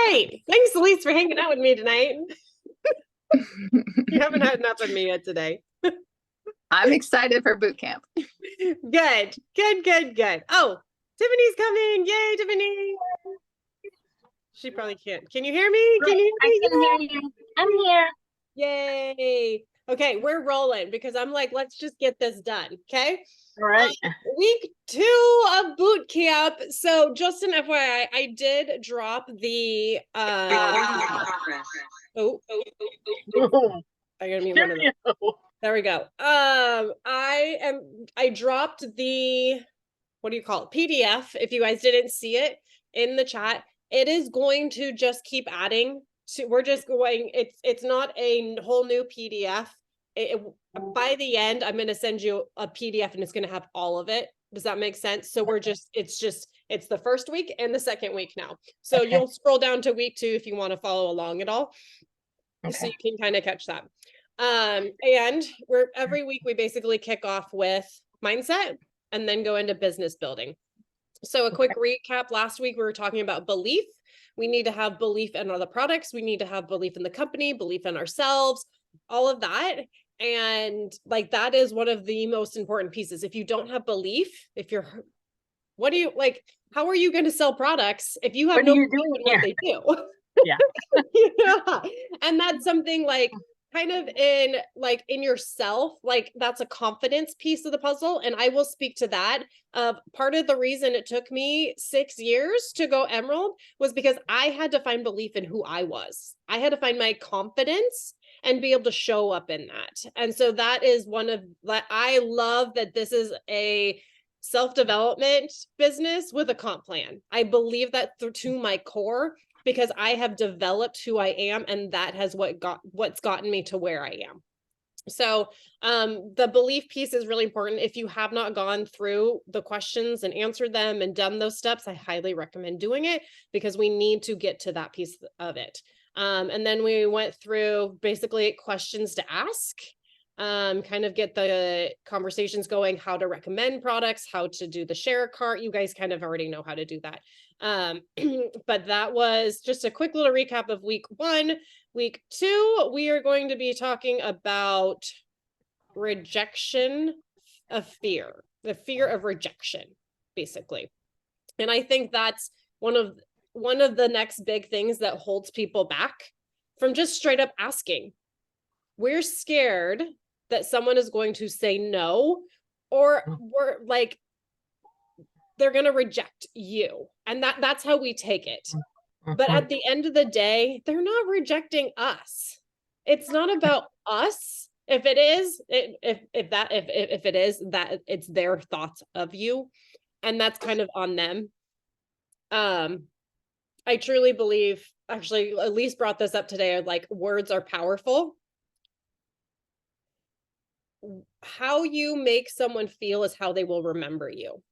right. Thanks, Elise, for hanging out with me tonight. You haven't had enough of me yet today. I'm excited for boot camp. Good. Oh, Tiffany's coming. Yay, Tiffany. She probably can't. Can you hear me? Can you hear me? I can hear you. I'm here. Yay. Okay, we're rolling because I'm like, let's just get this done. Okay. All right. Week 2 of boot camp. So just an FYI, I did drop the I gotta mute one of them. There we go. I dropped the, what do you call it? PDF. If you guys didn't see it in the chat, it is going to just keep adding to, we're just going, it's not a whole new PDF. By the end, I'm going to send you a PDF and it's going to have all of it. Does that make sense? So we're just, it's the first week and the second week now. So you'll scroll down to week 2 if you want to follow along at all. So you can kind of catch that. And every week we basically kick off with mindset and then go into business building. So a quick recap. Last week we were talking about belief. We need to have belief in other products. We need to have belief in the company, belief in ourselves, all of that. And like, that is one of the most important pieces. If you don't have belief, what do you like, how are you going to sell products if you have no belief in what they do? Yeah. Yeah. And that's something like kind of in yourself, like that's a confidence piece of the puzzle. And I will speak to that. Part of the reason it took me 6 years to go Emerald was because I had to find belief in who I was. I had to find my confidence and be able to show up in that. And so that is one of, I love that this is a self-development business with a comp plan. I believe that to my core, because I have developed who I am, and that has what's gotten me to where I am. So the belief piece is really important. If you have not gone through the questions and answered them and done those steps, I highly recommend doing it because we need to get to that piece of it. And then we went through basically questions to ask, kind of get the conversations going, how to recommend products, how to do the share cart. You guys kind of already know how to do that. But that was just a quick little recap of week 1. Week 2, we are going to be talking about rejection of fear, the fear of rejection, basically. And I think that's one of the next big things that holds people back from just straight up asking. We're scared that someone is going to say no, or we're like, they're going to reject you. And that's how we take it. But at the end of the day, they're not rejecting us. It's not about us. If it is, if it is, that it's their thoughts of you, and that's kind of on them. I truly believe, actually, Elise brought this up today, like words are powerful. How you make someone feel is how they will remember you.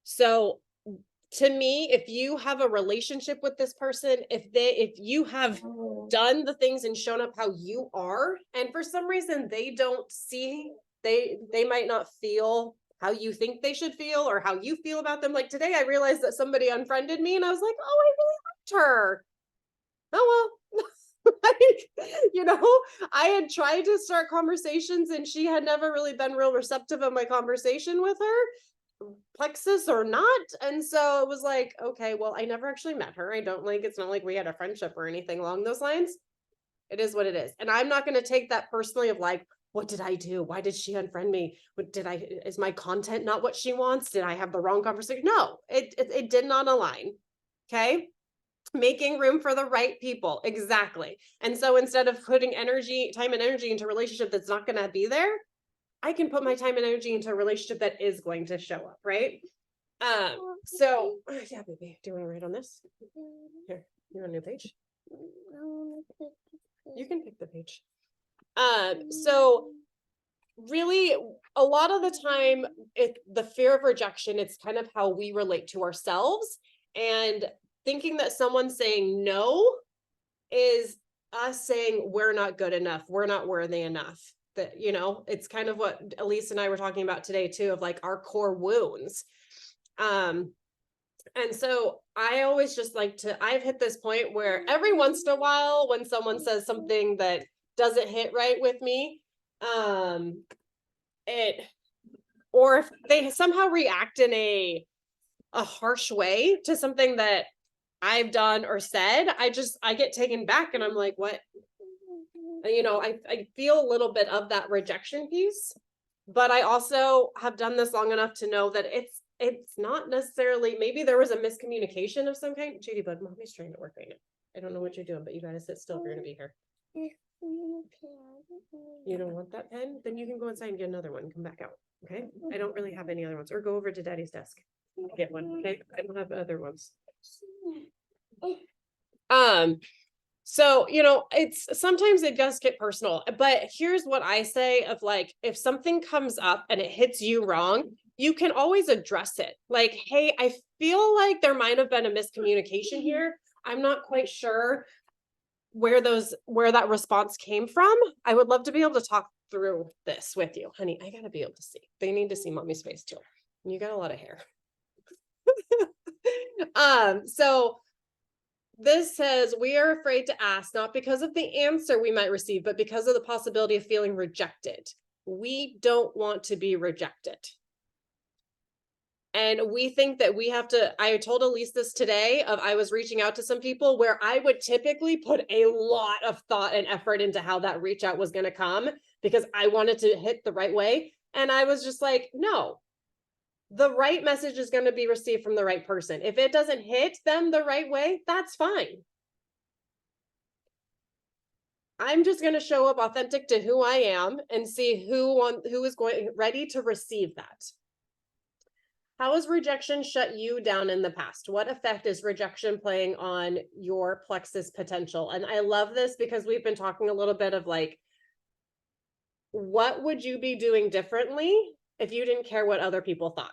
So to me, if you have a relationship with this person, if you have done the things and shown up how you are, and for some reason they don't see, they might not feel how you think they should feel or how you feel about them. Like today, I realized that somebody unfriended me and I was like, oh, I really liked her. Oh, well. I had tried to start conversations and she had never really been real receptive of my conversation with her, plexus or not. And so it was like, okay, well, I never actually met her. It's not like we had a friendship or anything along those lines. It is what it is. And I'm not going to take that personally of like, what did I do? Why did she unfriend me? Is my content not what she wants? Did I have the wrong conversation? No, it did not align. Okay. Making room for the right people. Exactly. And so instead of putting time and energy into a relationship that's not going to be there, I can put my time and energy into a relationship that is going to show up. Right. So yeah, baby, do you want to write on this? Here, you're on a new page. You can pick the page. So really a lot of the time the fear of rejection, it's kind of how we relate to ourselves, and thinking that someone saying no is us saying we're not good enough, we're not worthy enough. That, it's kind of what Elise and I were talking about today too, of like our core wounds. And so I always just like to, I've hit this point where every once in a while, when someone says something that doesn't hit right with me, it, or if they somehow react in a harsh way to something that I've done or said, I get taken back and I'm like, what? I feel a little bit of that rejection piece, but I also have done this long enough to know that it's not necessarily, maybe there was a miscommunication of some kind. Judy, bud, mommy's trying to work right now. I don't know what you're doing, but you gotta sit still if you're gonna be here. You don't want that pen? Then you can go inside and get another one and come back out. Okay. I don't really have any other ones. Or go over to daddy's desk. Get one. Okay. I don't have other ones. So, it's sometimes it does get personal, but here's what I say of like, if something comes up and it hits you wrong, you can always address it. Like, hey, I feel like there might have been a miscommunication here. I'm not quite sure where that response came from. I would love to be able to talk through this with you. Honey, I gotta be able to see. They need to see mommy's face too. You got a lot of hair. So this says, we are afraid to ask, not because of the answer we might receive, but because of the possibility of feeling rejected. We don't want to be rejected. And we think that we have to, I told Elise this today I was reaching out to some people where I would typically put a lot of thought and effort into how that reach out was going to come because I wanted to hit the right way. And I was just like, no, the right message is going to be received from the right person. If it doesn't hit them the right way, that's fine. I'm just going to show up authentic to who I am and see who is ready to receive that. How has rejection shut you down in the past? What effect is rejection playing on your plexus potential? And I love this because we've been talking a little bit of like, what would you be doing differently if you didn't care what other people thought?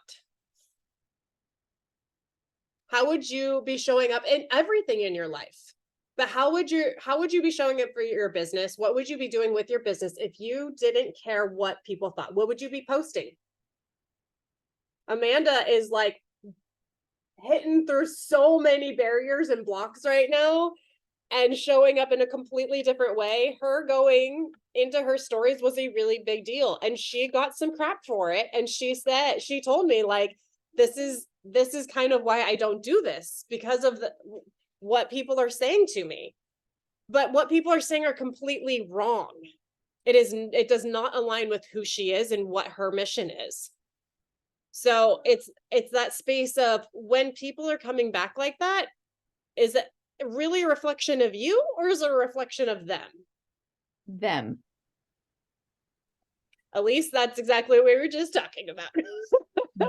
How would you be showing up in everything in your life? But how would you be showing up for your business? What would you be doing with your business if you didn't care what people thought? What would you be posting? Amanda is like hitting through so many barriers and blocks right now and showing up in a completely different way. Her going into her stories was a really big deal. And she got some crap for it. And she told me like, this is kind of why I don't do this, because of what people are saying to me. But what people are saying are completely wrong. It does not align with who she is and what her mission is. So it's that space of when people are coming back like that, is it really a reflection of you or is it a reflection of them? Them. At least that's exactly what we were just talking about.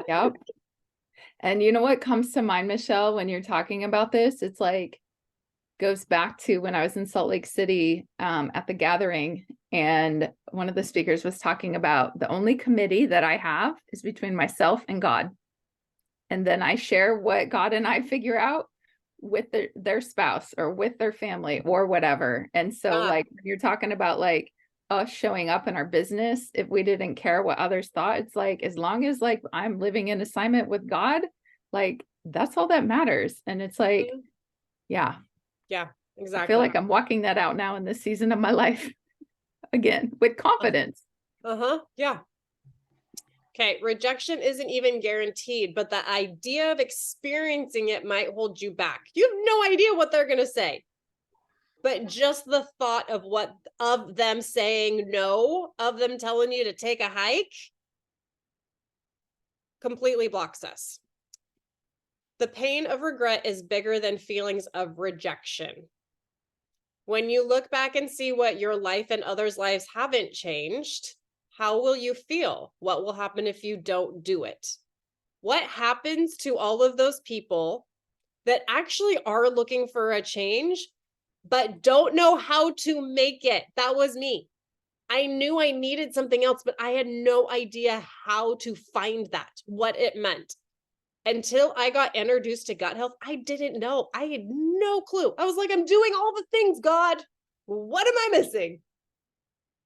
Yep. And you know what comes to mind, Michelle, when you're talking about this? It's like, goes back to when I was in Salt Lake City at the gathering, and one of the speakers was talking about the only committee that I have is between myself and God. And then I share what God and I figure out with their spouse or with their family or whatever. And so like when you're talking about like us showing up in our business, if we didn't care what others thought, it's like, as long as like I'm living in assignment with God, like that's all that matters. And it's like, yeah. Yeah, exactly. I feel like I'm walking that out now in this season of my life again with confidence. Yeah. Okay. Rejection isn't even guaranteed, but the idea of experiencing it might hold you back. You have no idea what they're going to say, but just the thought of them saying no, of them telling you to take a hike, completely blocks us. The pain of regret is bigger than feelings of rejection. When you look back and see what your life and others' lives haven't changed, how will you feel? What will happen if you don't do it? What happens to all of those people that actually are looking for a change, but don't know how to make it? That was me. I knew I needed something else, but I had no idea how to find that, what it meant. Until I got introduced to gut health, I didn't know. I had no clue. I was like, I'm doing all the things, God. What am I missing?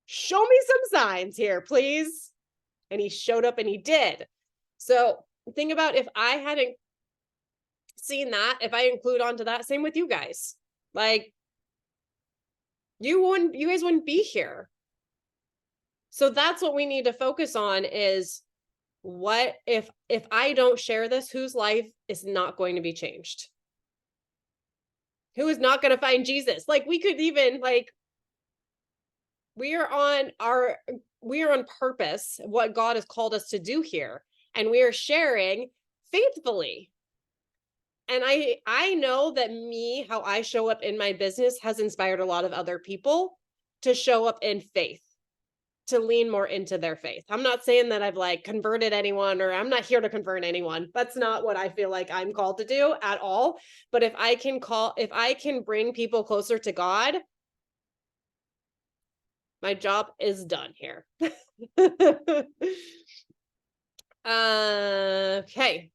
Show me some signs here, please. And he showed up and he did. So think about if I hadn't seen that, if I include onto that, same with you guys. Like, you guys wouldn't be here. So that's what we need to focus on is, what if I don't share this, whose life is not going to be changed? Who is not going to find Jesus? Like, we could even, like, we are on purpose, what God has called us to do here, and we are sharing faithfully. And I know that how I show up in my business has inspired a lot of other people to show up in faith, to lean more into their faith. I'm not saying that I've like converted anyone, or I'm not here to convert anyone. That's not what I feel like I'm called to do at all. But if I can bring people closer to God, my job is done here. Okay.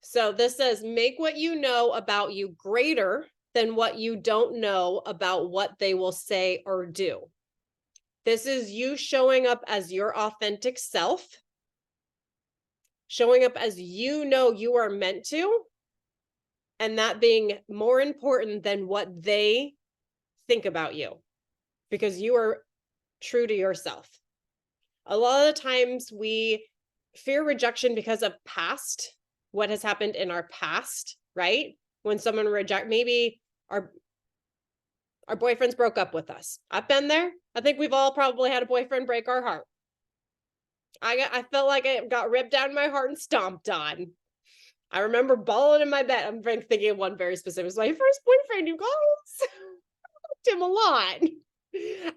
So this says, make what you know about you greater than what you don't know about what they will say or do. This is you showing up as your authentic self, showing up as you know you are meant to, and that being more important than what they think about you, because you are true to yourself. A lot of the times we fear rejection because of past, what has happened in our past, right? When someone maybe our boyfriends broke up with us. I've been there. I think we've all probably had a boyfriend break our heart. I felt like it got ripped down my heart and stomped on. I remember bawling in my bed. I'm thinking of one very specific. It was my first boyfriend, you guys. I loved him a lot.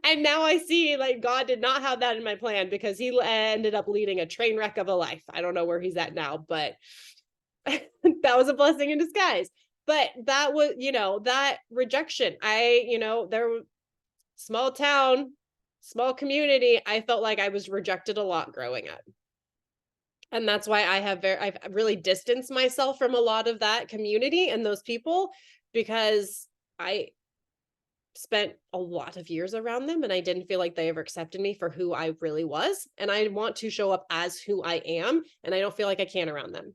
And now I see, like, God did not have that in my plan, because he ended up leading a train wreck of a life. I don't know where he's at now, but that was a blessing in disguise. But that was, that rejection. Small town, small community. I felt like I was rejected a lot growing up. And that's why I've really distanced myself from a lot of that community and those people, because I spent a lot of years around them and I didn't feel like they ever accepted me for who I really was. And I want to show up as who I am, and I don't feel like I can around them.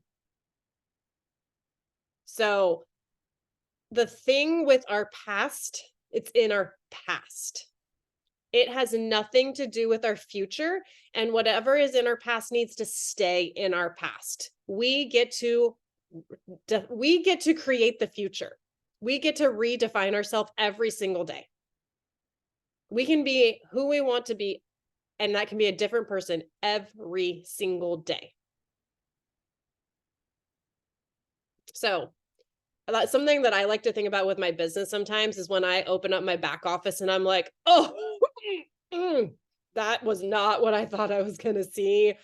So the thing with our past, it's in our past. It has nothing to do with our future, and whatever is in our past needs to stay in our past. We get to create the future. We get to redefine ourselves every single day. We can be who we want to be, and that can be a different person every single day. So that's something that I like to think about with my business sometimes, is when I open up my back office and I'm like, oh, that was not what I thought I was going to see.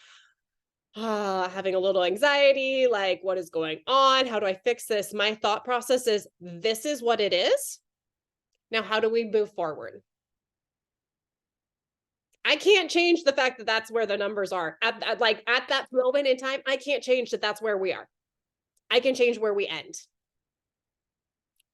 Having a little anxiety, like, what is going on? How do I fix this? My thought process is, this is what it is. Now, how do we move forward? I can't change the fact that that's where the numbers are. At that moment in time, I can't change that that's where we are. I can change where we end.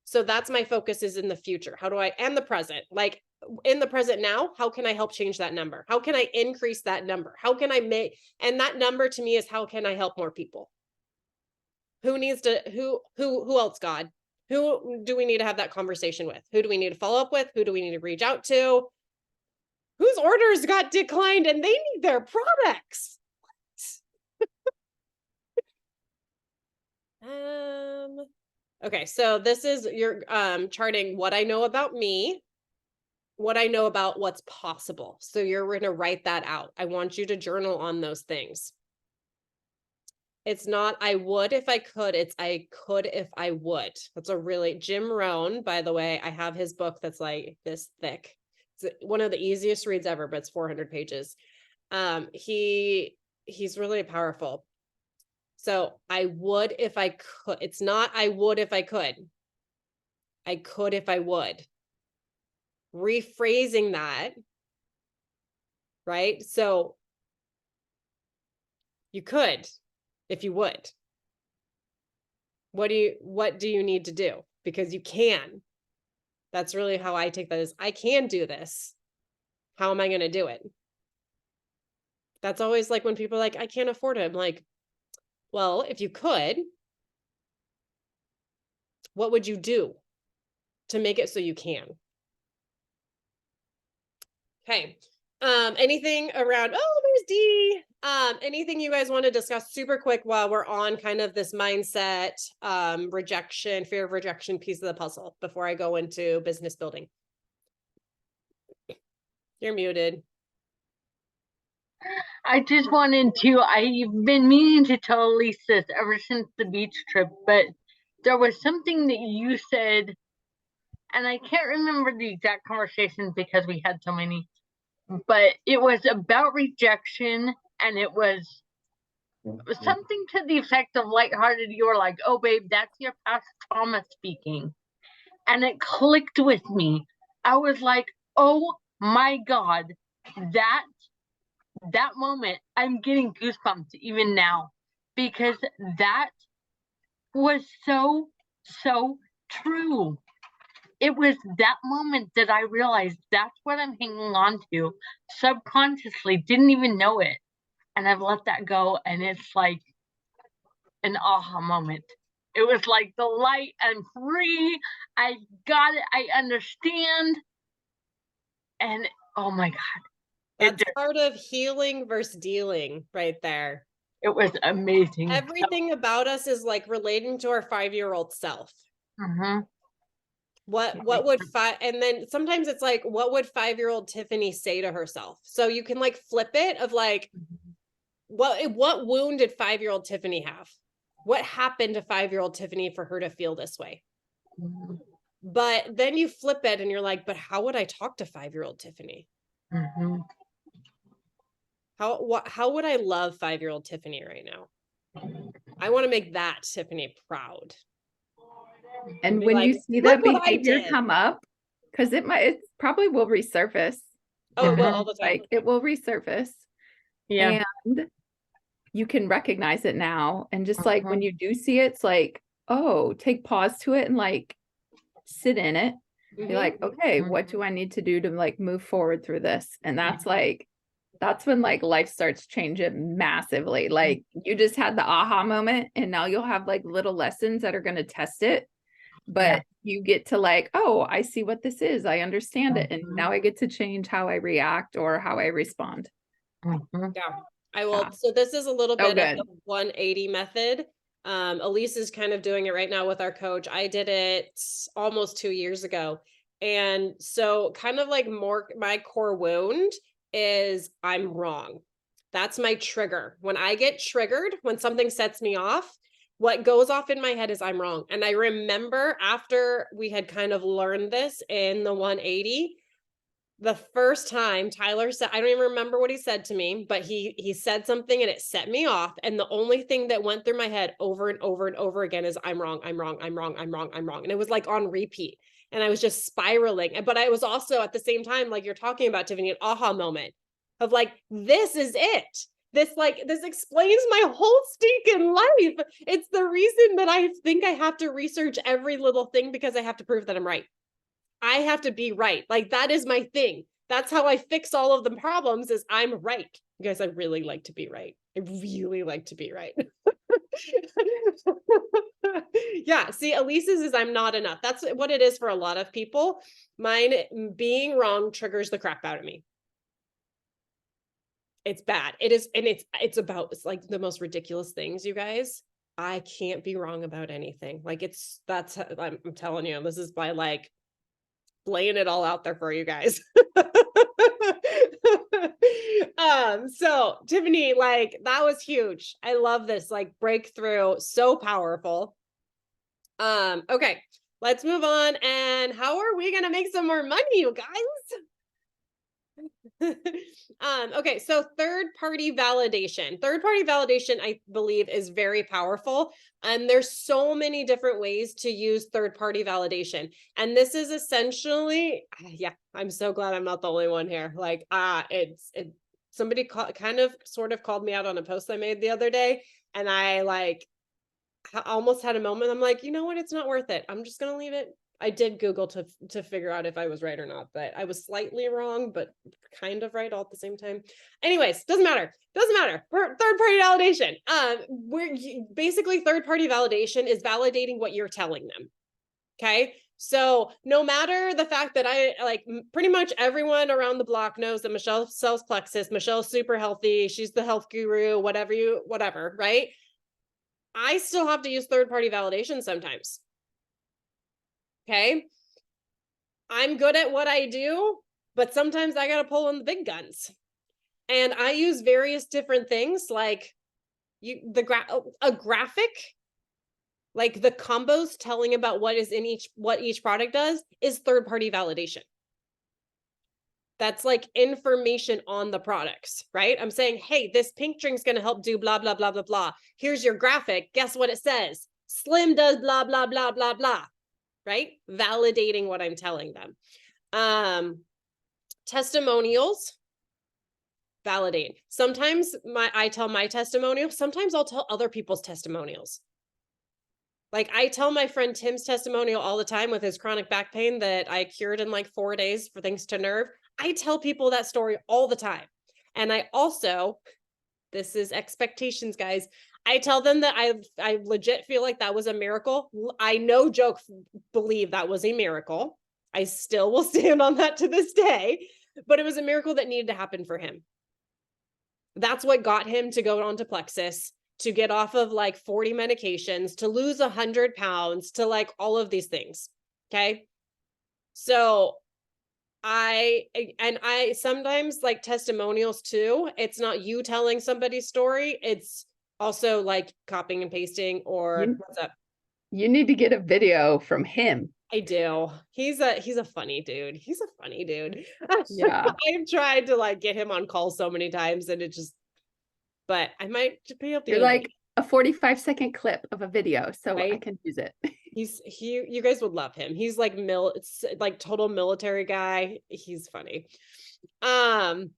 So that's my focus, is in the future. And the present, like in the present now, how can I help change that number? How can I increase that number? And that number to me is, how can I help more people? Who else, God? Who do we need to have that conversation with? Who do we need to follow up with? Who do we need to reach out to? Whose orders got declined and they need their products? Okay, so this is your charting what I know about me, what I know about what's possible. So you're going to write that out. I want you to journal on those things. It's not I would if I could, it's I could if I would. That's Jim Rohn, by the way, I have his book that's like this thick. It's one of the easiest reads ever, but it's 400 pages. He's really powerful. So I would if I could. It's not I would if I could. I could if I would. Rephrasing that, right? So you could if you would. What do you need to do? Because you can. That's really how I take that, is I can do this. How am I going to do it? That's always like when people are like, I can't afford it. I'm like, well, if you could, What would you do to make it so you can? Okay. Anything around, oh, there's D. Anything you guys want to discuss super quick while we're on kind of this mindset, rejection, fear of rejection piece of the puzzle before I go into business building? You're muted. I just wanted to, I've been meaning to tell Elise this ever since the beach trip, but there was something that you said, and I can't remember the exact conversation because we had so many, but it was about rejection, and it was something to the effect of lighthearted. You were like, oh, babe, that's your past trauma speaking. And it clicked with me. I was like, oh my God, that moment, I'm getting goosebumps even now, because that was so true. It was that moment that I realized that's what I'm hanging on to subconsciously, didn't even know it. And I've let that go, and it's like an aha moment. It was like the light, I'm free, I got it, I understand. And oh my God. That's part of healing versus dealing right there. It was amazing. Everything about us is like relating to our 5-year-old self. Mm-hmm. What would and then sometimes it's like, what would 5-year-old Tiffany say to herself? So you can like flip it of like, what wound did 5-year-old Tiffany have? What happened to 5-year-old Tiffany for her to feel this way? Mm-hmm. But then you flip it and you're like, but how would I talk to 5-year-old Tiffany? Mm-hmm. How would I love 5-year-old Tiffany right now? I want to make that Tiffany proud. And when like, you see that "Look what I behavior did." come up, because it probably will resurface. Oh, it will all the time. Like it will resurface. Yeah. And you can recognize it now. And just like when you do see it, it's like, oh, take pause to it and like sit in it. Be like, okay, what do I need to do to like move forward through this? And that's like, that's when like life starts changing massively. Like you just had the aha moment, and now you'll have like little lessons that are going to test it. But you get to like, oh, I see what this is. I understand it. And now I get to change how I react or how I respond. Yeah, I will. So this is a little bit of the 180 method. Elise is kind of doing it right now with our coach. I did it almost 2 years ago. And so kind of like more my core wound is I'm wrong. That's my trigger. When I get triggered, when something sets me off, what goes off in my head is I'm wrong. And I remember after we had kind of learned this in the 180, the first time Tyler said, I don't even remember what he said to me, but he said something and it set me off. And the only thing that went through my head over and over and over again is I'm wrong, I'm wrong, I'm wrong, I'm wrong, I'm wrong. And it was like on repeat. And I was just spiraling. But I was also at the same time, like you're talking about, Tiffany, an aha moment of like, this is it. This explains my whole stinking life. It's the reason that I think I have to research every little thing, because I have to prove that I'm right. I have to be right. Like that is my thing. That's how I fix all of the problems, is I'm right. You guys, I really like to be right. I really like to be right. Yeah. See, Elise's is I'm not enough. That's what it is for a lot of people. Mine being wrong triggers the crap out of me. It's bad. It is. And it's like the most ridiculous things, you guys. I can't be wrong about anything. Like I'm telling you, this is by like laying it all out there for you guys. So Tiffany, like that was huge. I love this, like breakthrough, so powerful. Okay, let's move on. And how are we gonna make some more money, you guys? Okay, so third-party validation. Third-party validation, I believe, is very powerful. And there's so many different ways to use third-party validation. And this is essentially, yeah, I'm so glad I'm not the only one here. Like, somebody sort of called me out on a post I made the other day, and I like almost had a moment. I'm like, you know what? It's not worth it. I'm just gonna leave it. I did Google to figure out if I was right or not, but I was slightly wrong, but kind of right all at the same time. Anyways, doesn't matter. Third-party validation. Basically third-party validation is validating what you're telling them. Okay. So no matter the fact that I like pretty much everyone around the block knows that Michelle sells Plexus, Michelle's super healthy, she's the health guru, whatever, right? I still have to use third-party validation sometimes. Okay. I'm good at what I do, but sometimes I got to pull in the big guns. And I use various different things like a graphic, like the combos telling about what each product does is third-party validation. That's like information on the products, right? I'm saying, hey, this pink drink's going to help do blah, blah, blah, blah, blah. Here's your graphic. Guess what it says? Slim does blah, blah, blah, blah, blah, right? Validating what I'm telling them. Testimonials, validate. Sometimes I tell my testimonial. Sometimes I'll tell other people's testimonials. Like I tell my friend Tim's testimonial all the time with his chronic back pain that I cured in like 4 days for thanks to nerve. I tell people that story all the time. And I also, this is expectations, guys. I tell them that I legit feel like that was a miracle. I no joke believe that was a miracle. I still will stand on that to this day, but it was a miracle that needed to happen for him. That's what got him to go on to Plexus, to get off of like 40 medications, to lose 100 pounds, to like all of these things. Okay. So I sometimes like testimonials too. It's not you telling somebody's story. It's also like copying and pasting or what's up. You need to get a video from him. I do. He's a funny dude. He's a funny dude. Yeah. I've tried to like get him on call so many times and it just, but I might be able to. You're like a 45-second clip of a video, so right? I can use it. You guys would love him. He's like it's like total military guy. He's funny. Facebook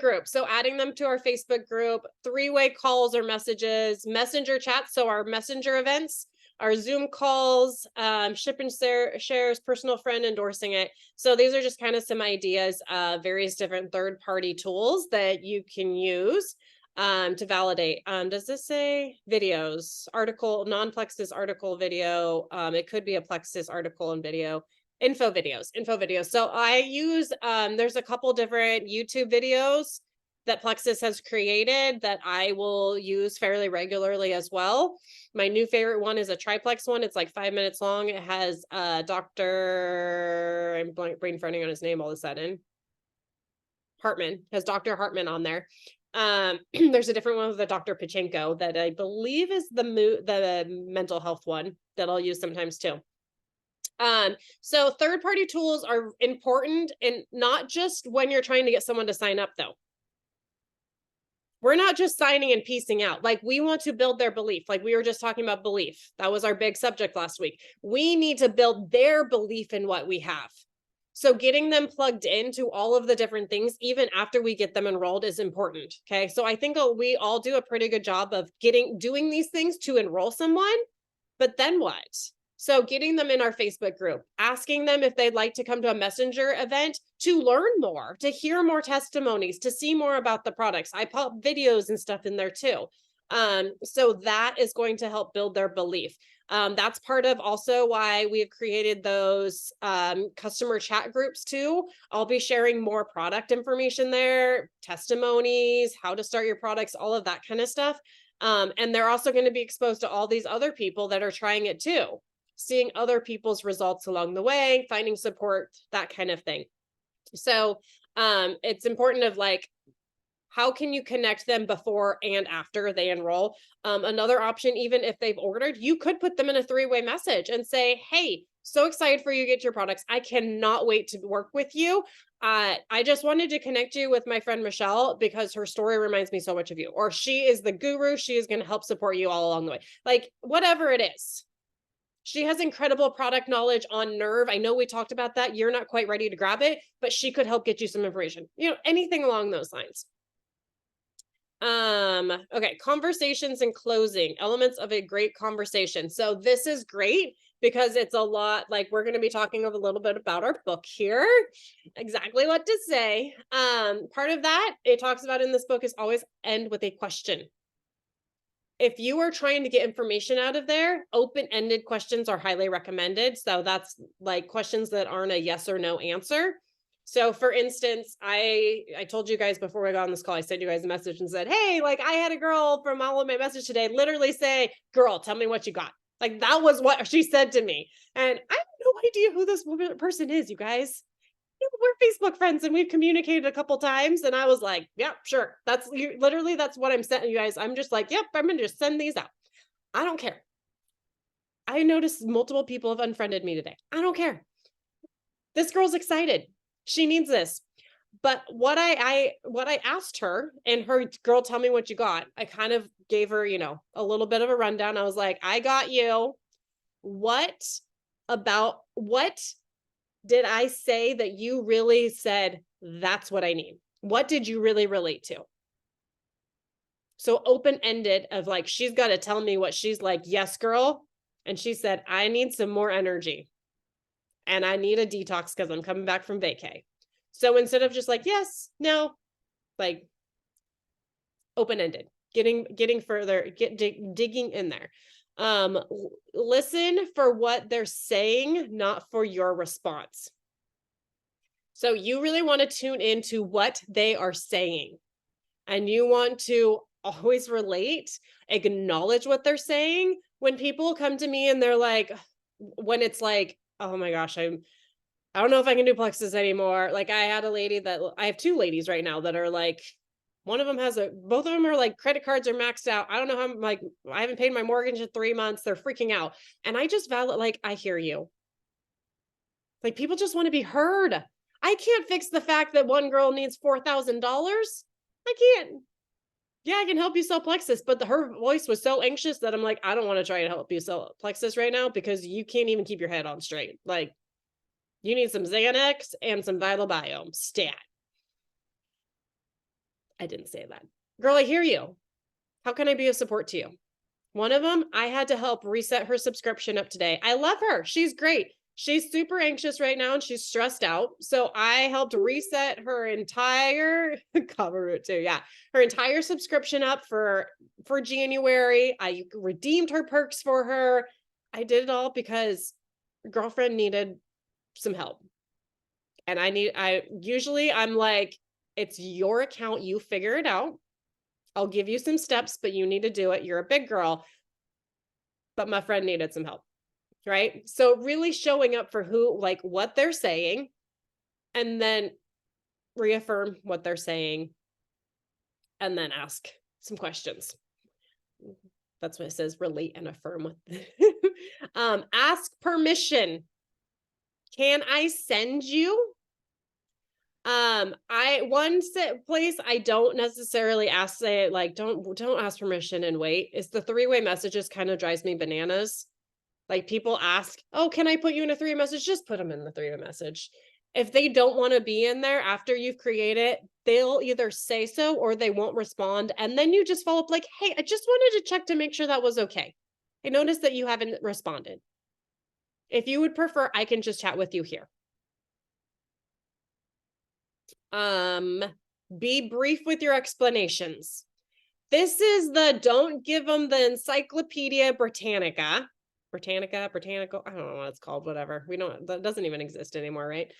group. So adding them to our Facebook group, 3-way calls or messages, messenger chats. So our messenger events, our Zoom calls, ship and shares, personal friend endorsing it. So these are just kind of some ideas of various different third-party tools that you can use to validate. Does this say videos, article, non-Plexus article video? It could be a Plexus article and video. Info videos. So I use, there's a couple different YouTube videos that Plexus has created that I will use fairly regularly as well. My new favorite one is a triplex one. It's like 5 minutes long. It has Dr. I'm brain farting on his name all of a sudden. Hartman, has Dr. Hartman on there. There's a different one with a Dr. Pachenko that I believe is the mental health one that I'll use sometimes too. So third-party tools are important, and not just when you're trying to get someone to sign up though. We're not just signing and piecing out. Like we want to build their belief. Like we were just talking about belief. That was our big subject last week. We need to build their belief in what we have. So getting them plugged into all of the different things, even after we get them enrolled, is important. Okay. So I think we all do a pretty good job of doing these things to enroll someone, but then what? So getting them in our Facebook group, asking them if they'd like to come to a messenger event to learn more, to hear more testimonies, to see more about the products. I pop videos and stuff in there too. So that is going to help build their belief. That's part of also why we've created those customer chat groups too. I'll be sharing more product information there, testimonies, how to start your products, all of that kind of stuff. And they're also going to be exposed to all these other people that are trying it too, seeing other people's results along the way, finding support, that kind of thing. So it's important of like, how can you connect them before and after they enroll? Another option, even if they've ordered, you could put them in a 3-way message and say, hey, so excited for you to get your products. I cannot wait to work with you. I just wanted to connect you with my friend Michelle because her story reminds me so much of you. Or she is the guru. She is going to help support you all along the way. Like whatever it is. She has incredible product knowledge on nerve. I know we talked about that. You're not quite ready to grab it, but she could help get you some information. You know, anything along those lines. Okay, conversations and closing, elements of a great conversation. So this is great because it's a lot, like we're going to be talking a little bit about our book here, exactly what to say. Part of that it talks about in this book is always end with a question. if you are trying to get information out of there, open-ended questions are highly recommended. So that's like questions that aren't a yes or no answer. So for instance, I told you guys before we got on this call, I sent you guys a message and said, hey, like I had a girl from all of my message today literally say, girl, tell me what you got. Like that was what she said to me. And I have no idea who this person is, you guys. We're Facebook friends and we've communicated a couple times. And I was like, yep, sure. That's literally, that's what I'm sending you guys. I'm just like, yep, I'm going to just send these out. I don't care. I noticed multiple people have unfriended me today. I don't care. This girl's excited. She needs this. But what I asked her and her, girl, tell me what you got. I kind of gave her, you know, a little bit of a rundown. I was like, I got you. What did I say that you really said, that's what I need? What did you really relate to? So open-ended of like, she's got to tell me what she's like, yes, girl. And she said, I need some more energy and I need a detox because I'm coming back from vacay. So instead of just like, yes, no, like open-ended, getting further, digging in there. Listen for what they're saying, not for your response. So you really want to tune into what they are saying, and you want to always relate, acknowledge what they're saying. When people come to me and they're like, when it's like, oh my gosh, I don't know if I can do plexus anymore. Like I have two ladies right now that are like, one of them both of them are like credit cards are maxed out. I don't know how I'm like, I haven't paid my mortgage in 3 months. They're freaking out. And I just like, I hear you. Like people just want to be heard. I can't fix the fact that one girl needs $4,000. I can't. Yeah, I can help you sell plexus, but her voice was so anxious that I'm like, I don't want to try to help you sell plexus right now because you can't even keep your head on straight. Like you need some Xanax and some Vital Biome stat. I didn't say that. Girl, I hear you. How can I be of support to you? One of them, I had to help reset her subscription up today. I love her. She's great. She's super anxious right now and she's stressed out. So I helped reset her entire cover it too. Yeah. Her entire subscription up for January. I redeemed her perks for her. I did it all because girlfriend needed some help. And I'm like, it's your account. You figure it out. I'll give you some steps, but you need to do it. You're a big girl. But my friend needed some help. Right? So really showing up for what they're saying, and then reaffirm what they're saying, and then ask some questions. That's what it says, relate and affirm with. Ask permission. Can I send you? One place I don't necessarily ask, say like, don't ask permission and wait, is the 3-way messages kind of drives me bananas. Like people ask, oh, can I put you in a 3-way message? Just put them in the 3-way message. If they don't want to be in there after you've created it, they'll either say so or they won't respond. And then you just follow up like, hey, I just wanted to check to make sure that was okay. I noticed that you haven't responded. If you would prefer, I can just chat with you here. Be brief with your explanations. This is don't give them the Encyclopedia Britannica. Britannica, I don't know what it's called, whatever. That doesn't even exist anymore, right?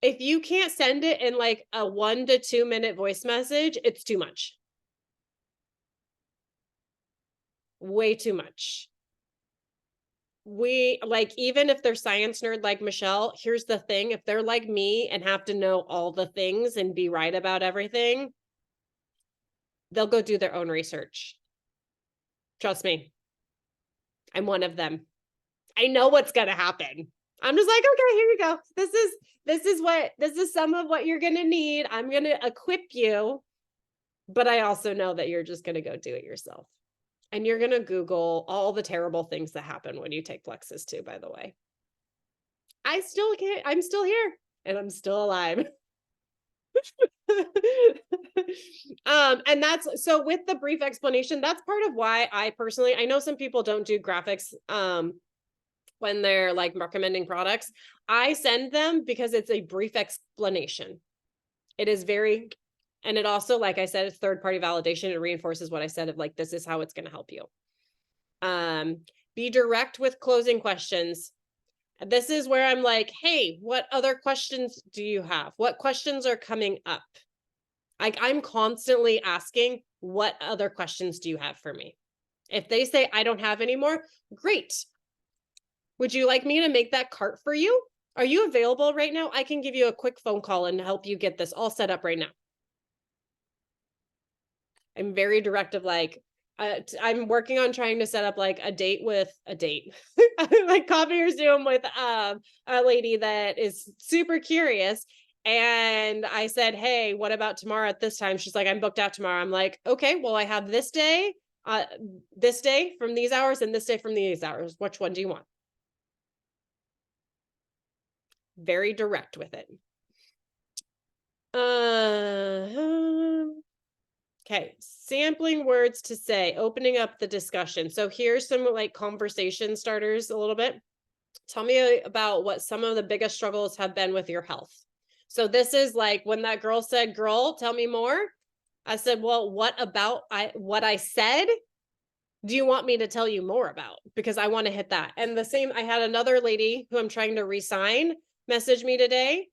If you can't send it in like a 1 to 2 minute voice message, it's too much. Way too much. Even if they're science nerd like Michelle, here's the thing. If they're like me and have to know all the things and be right about everything, they'll go do their own research. Trust me. I'm one of them. I know what's going to happen. I'm just like, okay, here you go. This is some of what you're going to need. I'm going to equip you, but I also know that you're just going to go do it yourself. And you're going to Google all the terrible things that happen when you take Plexus too, by the way. I'm still here and I'm still alive. And that's so with the brief explanation, that's part of why I know some people don't do graphics when they're like recommending products. I send them because it's a brief explanation. It is very And it also, like I said, it's third-party validation. It reinforces what I said of like, this is how it's going to help you. Be direct with closing questions. This is where I'm like, hey, what other questions do you have? What questions are coming up? Like, I'm constantly asking, what other questions do you have for me? If they say, I don't have any more, great. Would you like me to make that cart for you? Are you available right now? I can give you a quick phone call and help you get this all set up right now. I'm very directive, like, I'm working on trying to set up like a date, like coffee or Zoom with a lady that is super curious. And I said, hey, what about tomorrow at this time? She's like, I'm booked out tomorrow. I'm like, okay, well, I have this day from these hours and this day from these hours. Which one do you want? Very direct with it. Okay, sampling words to say, opening up the discussion. So here's some like conversation starters a little bit. Tell me about what some of the biggest struggles have been with your health. So this is like when that girl said, girl, tell me more. I said, well, what about what I said? Do you want me to tell you more about? Because I want to hit that. And the same, I had another lady who I'm trying to re-sign message me today.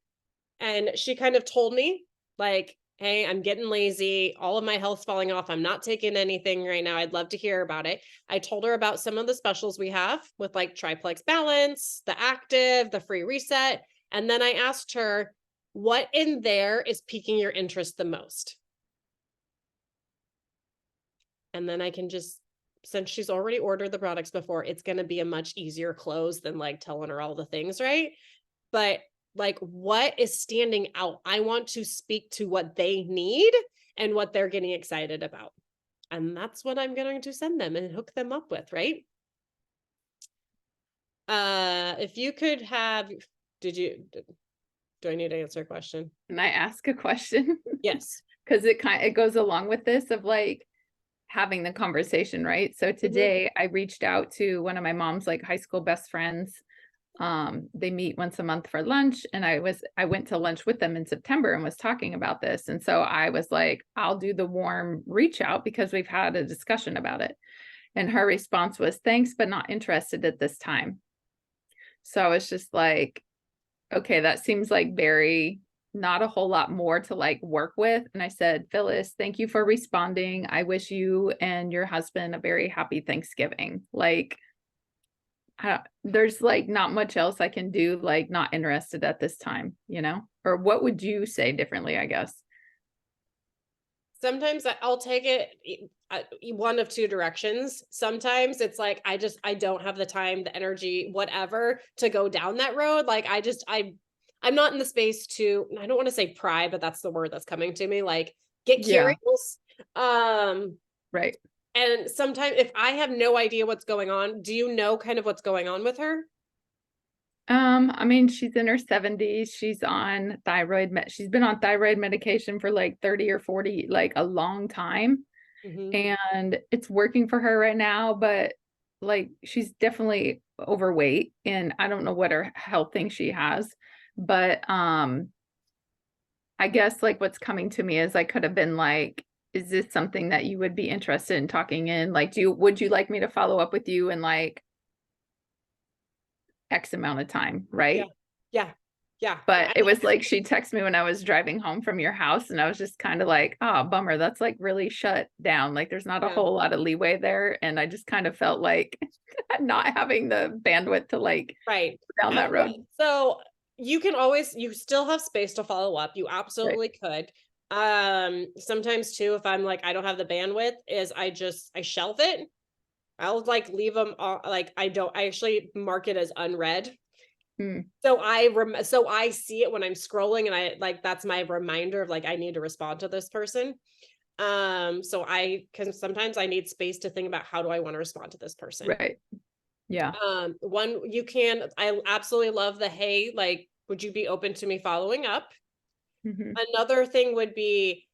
And she kind of told me like, hey, I'm getting lazy. All of my health's falling off. I'm not taking anything right now. I'd love to hear about it. I told her about some of the specials we have with like Triplex Balance, the Active, the free reset. And then I asked her, what in there is piquing your interest the most? And then I can just, since she's already ordered the products before, it's going to be a much easier close than like telling her all the things, right? But like, what is standing out? I want to speak to what they need and what they're getting excited about. And that's what I'm going to send them and hook them up with, right? If you could have, do I need to answer a question? Can I ask a question? Yes. Because it goes along with this of like having the conversation, right? So today I reached out to one of my mom's like high school best friends. They meet once a month for lunch, and I went to lunch with them in September and was talking about this. And so I was like, I'll do the warm reach out because we've had a discussion about it. And her response was, thanks, but not interested at this time. So I was just like, okay, that seems like very not a whole lot more to like work with. And I said, Phyllis, thank you for responding. I wish you and your husband a very happy Thanksgiving. Like, there's like not much else I can do, like not interested at this time, you know? Or what would you say differently, I guess? Sometimes I'll take it one of two directions. Sometimes it's like, I don't have the time, the energy, whatever, to go down that road. Like I'm not in the space to, I don't want to say pry, but that's the word that's coming to me. Like get curious. Right. And sometimes if I have no idea what's going on, do you know kind of what's going on with her? I mean, she's in her 70s. She's on she's been on thyroid medication for like 30 or 40, like a long time. And it's working for her right now, but like she's definitely overweight, and I don't know what her health thing she has, but I guess like what's coming to me is I could have been like, is this something that you would be interested in talking in? Like, would you like me to follow up with you in like X amount of time, right? Yeah. But it was like she texted me when I was driving home from your house, and I was just kind of like, oh, bummer. That's like really shut down. Like there's not a whole lot of leeway there. And I just kind of felt like not having the bandwidth to like go down that road. So you still have space to follow up. You absolutely could. Sometimes too, if I'm like, I don't have the bandwidth, is I shelve it. I'll like leave them like I actually mark it as unread. So I see it when I'm scrolling, and I like, that's my reminder of like, I need to respond to this person. So sometimes I need space to think about how do I want to respond to this person. Right. Yeah. I absolutely love the, hey, like, would you be open to me following up? Another thing would be,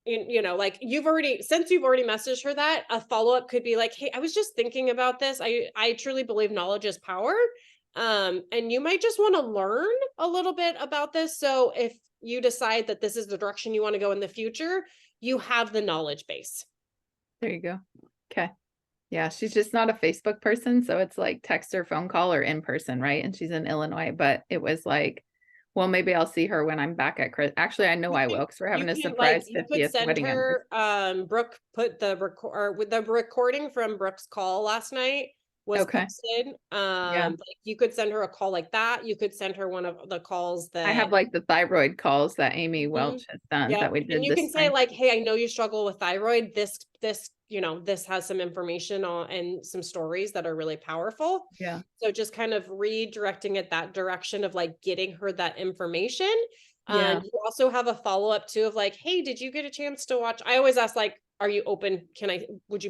like since you've already messaged her that, a follow-up could be like, hey, I was just thinking about this. I truly believe knowledge is power. And you might just want to learn a little bit about this. So if you decide that this is the direction you want to go in the future, you have the knowledge base. There you go. Okay. Yeah, she's just not a Facebook person, so it's like text or phone call or in person, right? And she's in Illinois, but it was like, well, maybe I'll see her when I'm back at Chris. Actually, I know I will, because we're having a surprise You could 50th send wedding anniversary. her, Brooke put the with the recording from Brooke's call last night was Okay. posted. Yeah. Like you could send her a call like that. You could send her one of the calls that I have like the thyroid calls that Amy Mhm. Welch has done Yeah, that we and did you this can say spring. like, hey, I know you struggle with thyroid. This, this has some information on and some stories that are really powerful. Yeah. So just kind of redirecting it that direction of like getting her that information. Yeah. You also have a follow-up too of like, hey, did you get a chance to watch? I always ask like, are you open? Would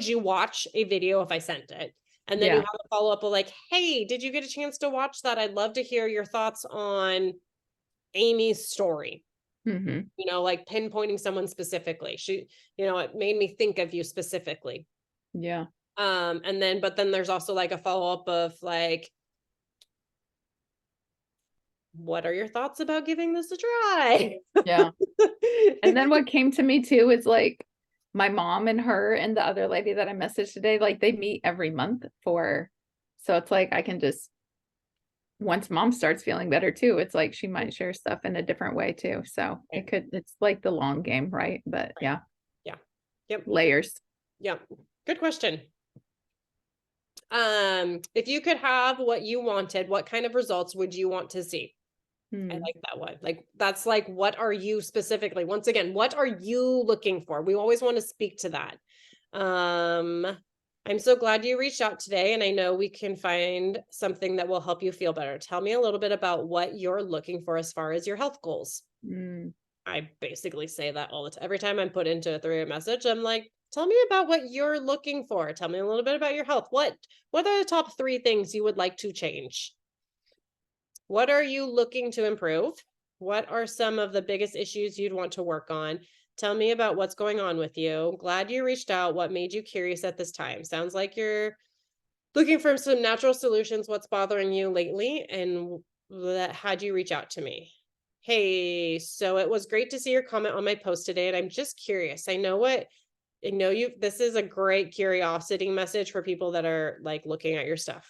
you watch a video if I sent it? And then you Yeah. have a follow-up of like, hey, did you get a chance to watch that? I'd love to hear your thoughts on Amy's story. Mm-hmm. Like pinpointing someone specifically. It made me think of you specifically. Yeah. But then there's also like a follow-up of like, what are your thoughts about giving this a try? Yeah. And then what came to me too is like my mom and her and the other lady that I messaged today, like they meet every month so it's like I can just, once mom starts feeling better too, it's like she might share stuff in a different way too. So it's like the long game, right? But yeah. Yeah. Yep. Layers. Yeah. Good question. If you could have what you wanted, what kind of results would you want to see? I like that one. Like, that's like, what are you specifically? Once again, what are you looking for? We always want to speak to that. I'm so glad you reached out today, and I know we can find something that will help you feel better. Tell me a little bit about what you're looking for as far as your health goals. I basically say that all the time. Every time I'm put into a 3-way message, I'm like, tell me about what you're looking for. Tell me a little bit about your health. What are the top 3 things you would like to change? What are you looking to improve? What are some of the biggest issues you'd want to work on? Tell me about what's going on with you. Glad you reached out. What made you curious at this time? Sounds like you're looking for some natural solutions. What's bothering you lately? And that had you reach out to me. Hey, so it was great to see your comment on my post today. And I'm just curious. I know this is a great curiosity message for people that are like looking at your stuff.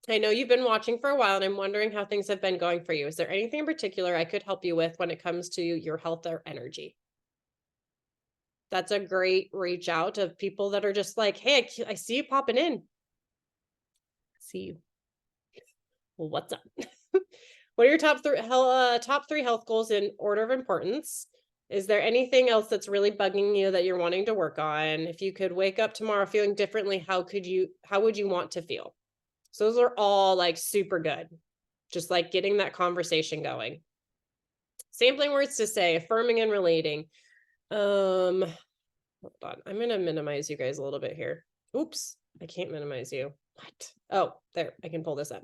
I know you've been watching for a while, and I'm wondering how things have been going for you. Is there anything in particular I could help you with when it comes to your health or energy? That's a great reach out of people that are just like, hey, I see you popping in. See you. Well, what's up? What are your top 3 health goals in order of importance? Is there anything else that's really bugging you that you're wanting to work on? If you could wake up tomorrow feeling differently, how would you want to feel? So those are all like super good. Just like getting that conversation going. Sampling words to say, affirming and relating. Hold on. I'm going to minimize you guys a little bit here. Oops, I can't minimize you. What? Oh, there, I can pull this up.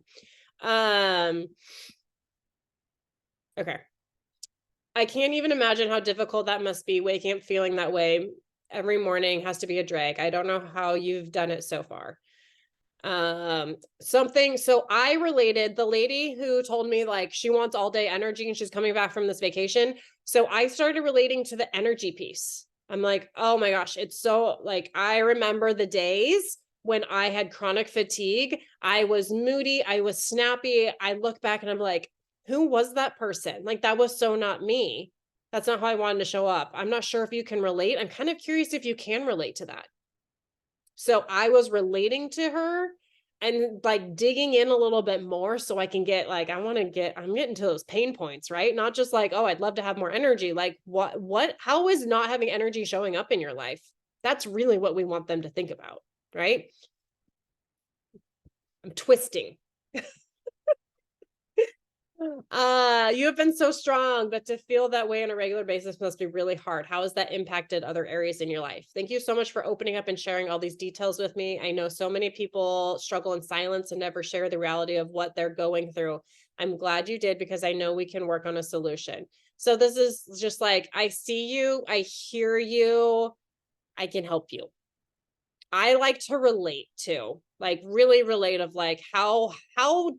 Okay. I can't even imagine how difficult that must be, waking up feeling that way every morning has to be a drag. I don't know how you've done it so far. So I related the lady who told me like she wants all day energy and she's coming back from this vacation. So I started relating to the energy piece. I'm like, oh my gosh, it's so like, I remember the days when I had chronic fatigue. I was moody. I was snappy. I look back and I'm like, who was that person? Like, that was so not me. That's not how I wanted to show up. I'm not sure if you can relate. I'm kind of curious if you can relate to that. So I was relating to her and like digging in a little bit more so I can get like, I'm getting to those pain points, right? Not just like, oh, I'd love to have more energy. Like how is not having energy showing up in your life? That's really what we want them to think about, right? I'm twisting. You have been so strong, but to feel that way on a regular basis must be really hard. How has that impacted other areas in your life? Thank you so much for opening up and sharing all these details with me. I know so many people struggle in silence and never share the reality of what they're going through. I'm glad you did, because I know we can work on a solution. So this is just like, I see you, I hear you, I can help you. I like to relate too. like really relate of like, how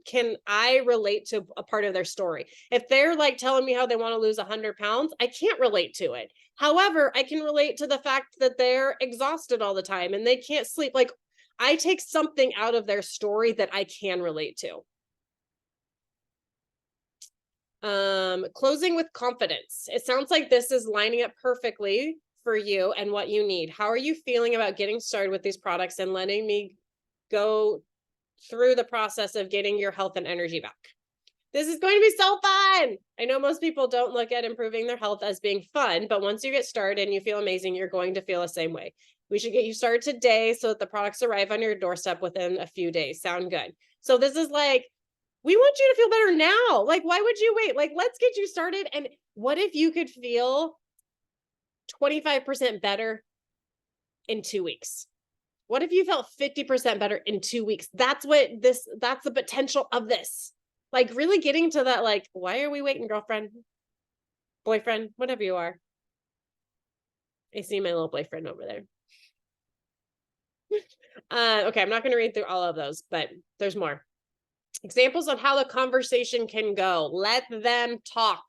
can I relate to a part of their story? If they're like telling me how they want to lose 100 pounds, I can't relate to it. However, I can relate to the fact that they're exhausted all the time and they can't sleep. Like, I take something out of their story that I can relate to. Closing with confidence. It sounds like this is lining up perfectly for you and what you need. How are you feeling about getting started with these products and letting me go through the process of getting your health and energy back? This is going to be so fun. I know most people don't look at improving their health as being fun, but once you get started and you feel amazing, you're going to feel the same way. We should get you started today so that the products arrive on your doorstep within a few days. Sound good? So this is like, we want you to feel better now. Like, why would you wait? Like, let's get you started. And what if you could feel 25% better in 2 weeks? What if you felt 50% better in 2 weeks? That's the potential of this. Like, really getting to that, like, why are we waiting, girlfriend, boyfriend, whatever you are? I see my little boyfriend over there. Okay, I'm not going to read through all of those, but there's more. Examples on how the conversation can go. Let them talk.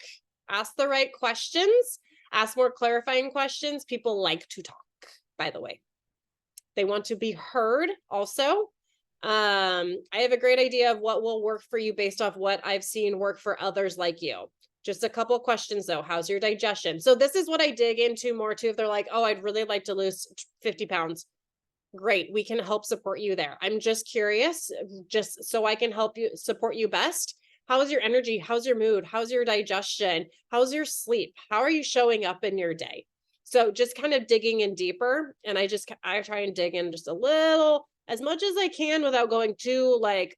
Ask the right questions. Ask more clarifying questions. People like to talk, by the way. They want to be heard also. I have a great idea of what will work for you based off what I've seen work for others like you. Just a couple of questions though. How's your digestion? So this is what I dig into more too. If they're like, oh, I'd really like to lose 50 pounds. Great. We can help support you there. I'm just curious, just so I can help you support you best. How is your energy? How's your mood? How's your digestion? How's your sleep? How are you showing up in your day? So just kind of digging in deeper. And I try and dig in just a little, as much as I can without going too like,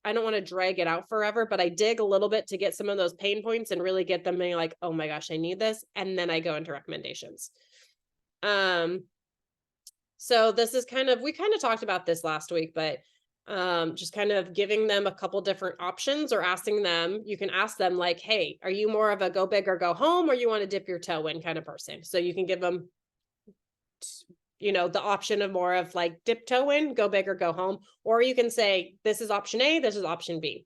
I don't want to drag it out forever, but I dig a little bit to get some of those pain points and really get them being like, oh my gosh, I need this. And then I go into recommendations. So this is we kind of talked about this last week, but just kind of giving them a couple different options or asking them, you can ask them like, hey, are you more of a go big or go home, or you want to dip your toe in kind of person? So you can give them, the option of more of like dip toe in, go big or go home, or you can say, this is option A, this is option B.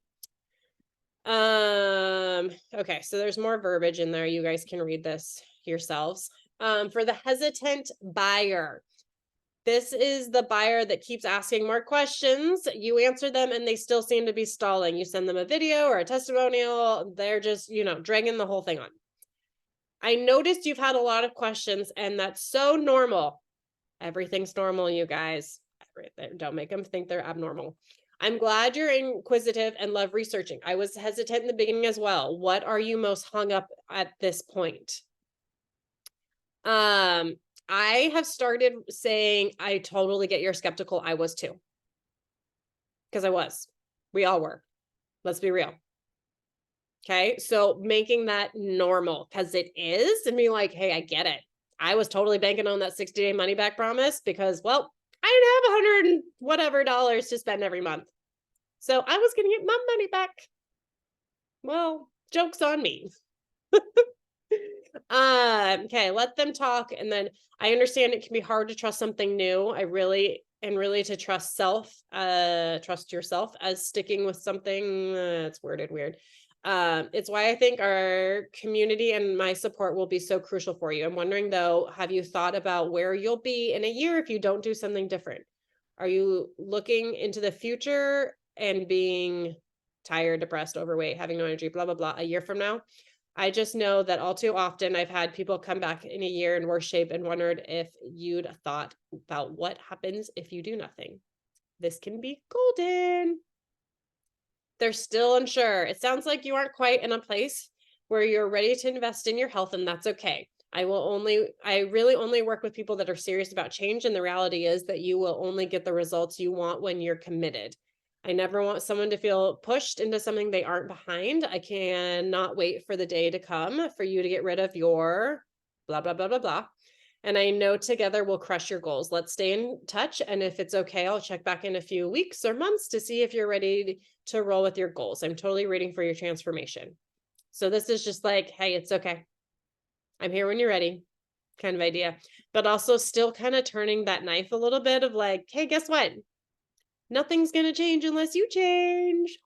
Okay, so there's more verbiage in there. You guys can read this yourselves. For the hesitant buyer, this is the buyer that keeps asking more questions. You answer them and they still seem to be stalling. You send them a video or a testimonial. They're just, dragging the whole thing on. I noticed you've had a lot of questions and that's so normal. Everything's normal, you guys. Don't make them think they're abnormal. I'm glad you're inquisitive and love researching. I was hesitant in the beginning as well. What are you most hung up at this point? I have started saying, I totally get you're skeptical. I was too. Because I was. We all were. Let's be real. Okay. So making that normal, because it is, and being like, hey, I get it. I was totally banking on that 60-day money back promise because, well, I didn't have $100 and whatever to spend every month. So I was going to get my money back. Well, joke's on me. Okay, let them talk. And then I understand it can be hard to trust something new. Really to trust yourself as sticking with something. It's worded weird. It's why I think our community and my support will be so crucial for you. I'm wondering though, have you thought about where you'll be in a year if you don't do something different? Are you looking into the future and being tired, depressed, overweight, having no energy, blah, blah, blah, a year from now? I just know that all too often I've had people come back in a year in worse shape and wondered if you'd thought about what happens if you do nothing. This can be golden. They're still unsure. It sounds like you aren't quite in a place where you're ready to invest in your health, and that's okay. I really only work with people that are serious about change, and the reality is that you will only get the results you want when you're committed. I never want someone to feel pushed into something they aren't behind. I cannot wait for the day to come for you to get rid of your blah, blah, blah, blah, blah. And I know together we'll crush your goals. Let's stay in touch. And if it's okay, I'll check back in a few weeks or months to see if you're ready to roll with your goals. I'm totally rooting for your transformation. So this is just like, hey, it's okay. I'm here when you're ready kind of idea, but also still kind of turning that knife a little bit of like, hey, guess what? Nothing's going to change unless you change.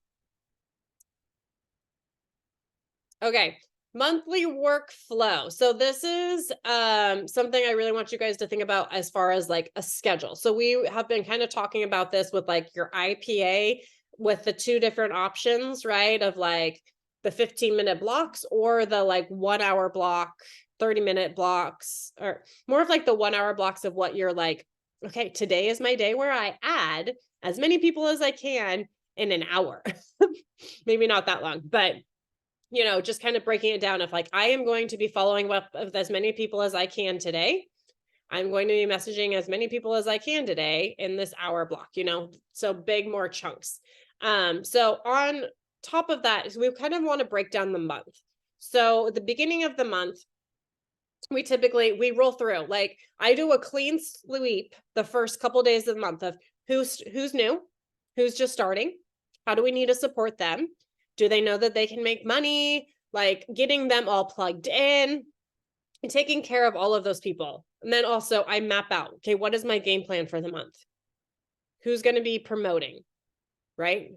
Okay. Monthly workflow. So this is something I really want you guys to think about as far as like a schedule. So we have been kind of talking about this with like your IPA with the two different options, right? Of like the 15-minute blocks or the like 1 hour block, 30-minute blocks, or more of like the 1 hour blocks of what you're like, okay, today is my day where I add as many people as I can in an hour. Maybe not that long, but just kind of breaking it down. If like, I am going to be following up with as many people as I can today, I'm going to be messaging as many people as I can today in this hour block, so big, more chunks. So on top of that is we kind of want to break down the month. So at the beginning of the month, we roll through, like I do a clean sweep the first couple of days of the month of who's new, who's just starting, how do we need to support them? Do they know that they can make money? Like getting them all plugged in and taking care of all of those people. And then also I map out, okay, what is my game plan for the month? Who's going to be promoting, right?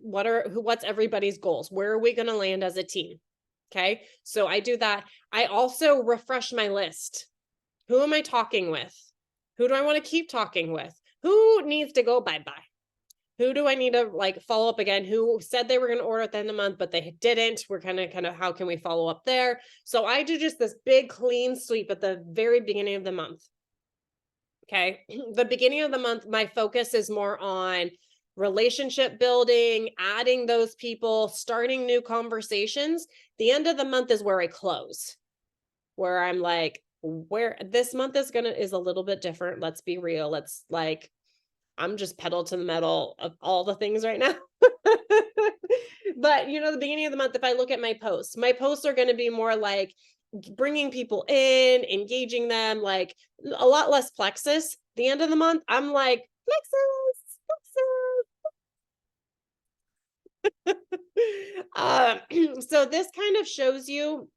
What's everybody's goals? Where are we going to land as a team? Okay. So I do that. I also refresh my list. Who am I talking with? Who do I want to keep talking with? Who needs to go bye-bye? Who do I need to like follow up again? Who said they were going to order at the end of the month, but they didn't? We're kind of, how can we follow up there? So I do just this big clean sweep at the very beginning of the month. Okay. The beginning of the month, my focus is more on relationship building, adding those people, starting new conversations. The end of the month is where I close, where I'm like, where this month is a little bit different. Let's be real. Let's like, I'm just pedal to the metal of all the things right now. But the beginning of the month, if I look at my posts are going to be more like bringing people in, engaging them, like a lot less plexus. The end of the month, I'm like, plexus. So this kind of shows you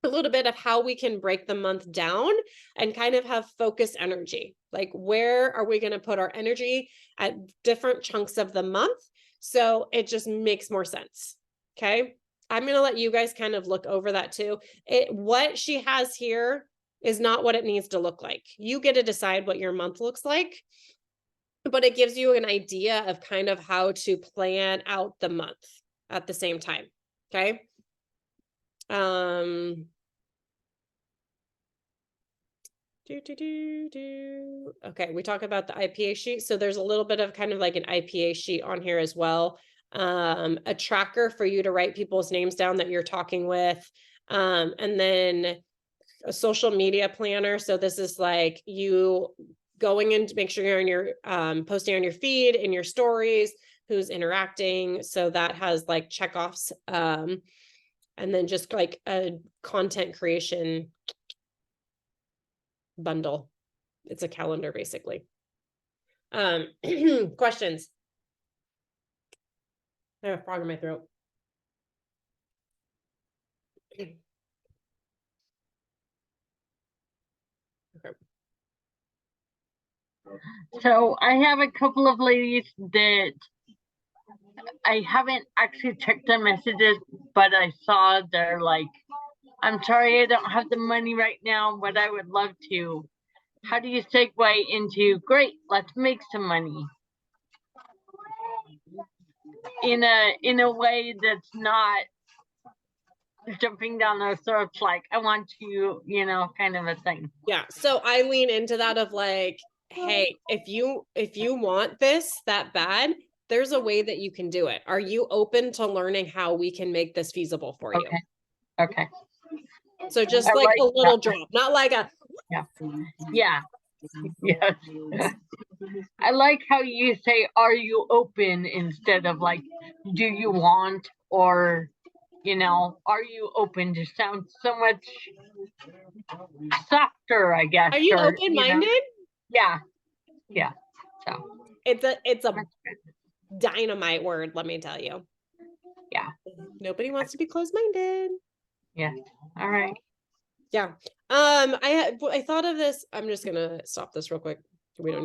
a little bit of how we can break the month down and kind of have focus energy. Like, where are we going to put our energy at different chunks of the month? So it just makes more sense. Okay. I'm going to let you guys kind of look over that too. What she has here is not what it needs to look like. You get to decide what your month looks like, but it gives you an idea of kind of how to plan out the month at the same time. Okay. Okay, we talk about the IPA sheet. So there's a little bit of kind of like an IPA sheet on here as well. A tracker for you to write people's names down that you're talking with. And then a social media planner. So this is like you going in to make sure you're on your posting on your feed, in your stories, who's interacting. So that has like checkoffs. And then just like a content creation bundle. It's a calendar basically. Questions? I have a frog in my throat. Okay. So I have a couple of ladies that I haven't actually checked their messages, but I saw they're like, I'm sorry I don't have the money right now, but I would love to. How do you segue into, great, let's make some money? In a way that's not jumping down their throats like, I want you, kind of a thing. Yeah. So I lean into that of like, hey, if you want this that bad, there's a way that you can do it. Are you open to learning how we can make this feasible for you? Okay. So just like a little drop, not like a yes. I like how you say, are you open, instead of like, do you want, or are you open, to sound so much softer, I guess. Are you open-minded? Yeah. So it's a dynamite word, let me tell you. Yeah. Nobody wants to be closed-minded. Yeah. All right. Yeah. I thought of this. I'm just gonna stop this real quick. We don't need